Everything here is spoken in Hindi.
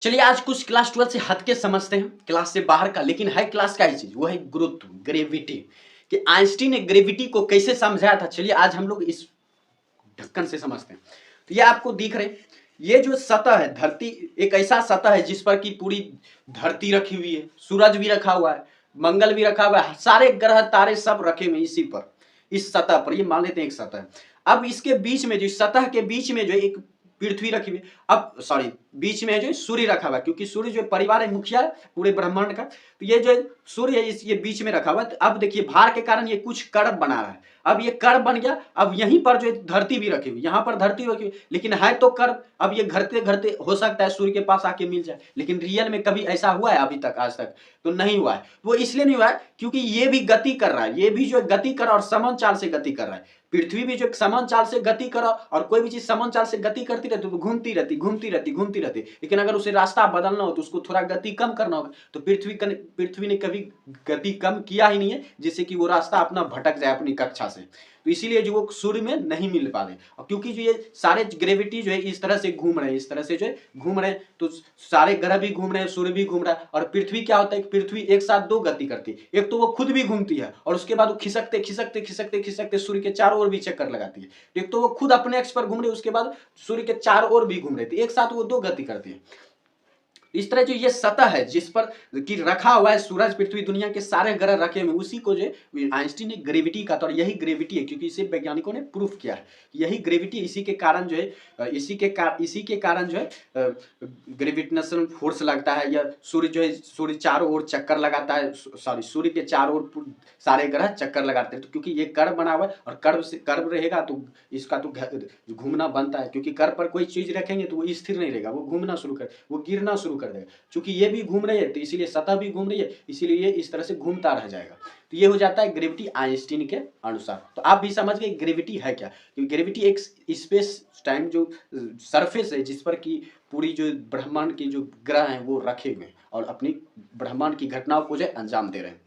चलिए आज कुछ क्लास 12 से हट के समझते हैं, क्लास से बाहर का, लेकिन है क्लास का ही चीज, वो है गुरुत्व, ग्रेविटी। कि आइंस्टीन ने ग्रेविटी को कैसे समझाया था, चलिए आज हम लोग इस ढक्कन से समझते हैं। तो ये आपको दिख रहे, ये जो सतह है धरती, एक ऐसा सतह है जिस पर की पूरी धरती रखी हुई है, सूरज भी रखा हुआ है, मंगल भी रखा हुआ है, सारे ग्रह तारे सब रखे हुए इसी पर, इस सतह पर। ये मान लेते हैं एक सतह है। अब इसके बीच में जो सतह के बीच में जो एक पृथ्वी रखी हुई, अब सॉरी बीच में है जो सूर्य रखा हुआ है, क्योंकि सूर्य जो परिवार है, मुखिया है पूरे ब्रह्मांड का। तो ये जो सूर्य है ये बीच में रखा हुआ है। तो अब देखिए भार के कारण ये कुछ कण बना रहा है। अब ये कण बन गया, अब यहीं पर जो धरती भी रखी हुई, यहाँ पर धरती रखी हुई, लेकिन है तो कण। अब ये घरते घरते हो सकता है सूर्य के पास आके मिल जाए, लेकिन रियल में कभी ऐसा हुआ है अभी तक, आज तक तो नहीं हुआ है। वो इसलिए नहीं हुआ है क्योंकि ये भी गति कर रहा है, ये भी जो गति कर रहा है और समान चाल से गति कर रहा है। पृथ्वी भी जो समान चाल से गति कर रहा और कोई भी चीज समान चाल से गति करती रहती तो घूमती रहती घूमती रहती घूमती रहती। लेकिन अगर उसे रास्ता बदलना हो तो उसको थोड़ा गति कम करना होगा। तो पृथ्वी ने कभी गति कम किया ही नहीं है जिससे कि वो रास्ता अपना भटक जाए अपनी कक्षा से। तो इसीलिए जो वो सूर्य में नहीं मिल पा रहे, और क्योंकि जो ये सारे ग्रेविटी जो है इस तरह से घूम रहे हैं, इस तरह से जो है घूम रहे हैं, तो सारे ग्रह भी घूम रहे हैं, सूर्य भी घूम रहा है। और पृथ्वी क्या होता है, पृथ्वी एक साथ दो गति करती है। एक तो वो खुद भी घूमती है और उसके बाद वो खिसकते खिसकते खिसकते खिसकते सूर्य के चारों ओर भी चक्कर लगाती है। एक तो वो खुद अपने अक्ष पर घूम रही है, उसके बाद सूर्य के चारों ओर भी घूम रही थी, एक साथ वो दो गति करती है। इस तरह जो ये सतह है जिस पर कि रखा हुआ है सूरज, पृथ्वी, दुनिया के सारे ग्रह रखे हुए, उसी को जो आइंस्टीन ने ग्रेविटी कहा था। और यही ग्रेविटी है, क्योंकि इसे वैज्ञानिकों ने प्रूफ किया है। यही ग्रेविटी, इसी के कारण जो है इसी के कारण जो है ग्रेविटेशनल फोर्स लगता है, या सूर्य जो है सूर्य चारों ओर चक्कर लगाता है, सॉरी सूर्य के चारों ओर सारे ग्रह चक्कर लगाते हैं। तो क्योंकि ये कर्व बना हुआ है और कर्व से कर्व रहेगा तो इसका तो घूमना बनता है, क्योंकि कर्व पर कोई चीज रखेंगे तो वो स्थिर नहीं रहेगा, वो घूमना शुरू कर, वो गिरना शुरू कर देगा। क्योंकि ये भी घूम रही है तो इसीलिए सतह भी घूम रही है, इसीलिए ये इस तरह से घूमता रह जाएगा। तो ये हो जाता है ग्रेविटी आइंस्टीन के अनुसार। तो आप भी समझ गए ग्रेविटी है क्या। क्योंकि ग्रेविटी एक स्पेस टाइम जो सरफेस है जिस पर की पूरी जो ब्रह्मांड की जो ग्रह हैं वो रखे हुए हैं और अपनी ब्रह्मांड की घटनाओं को जो अंजाम दे रहे हैं।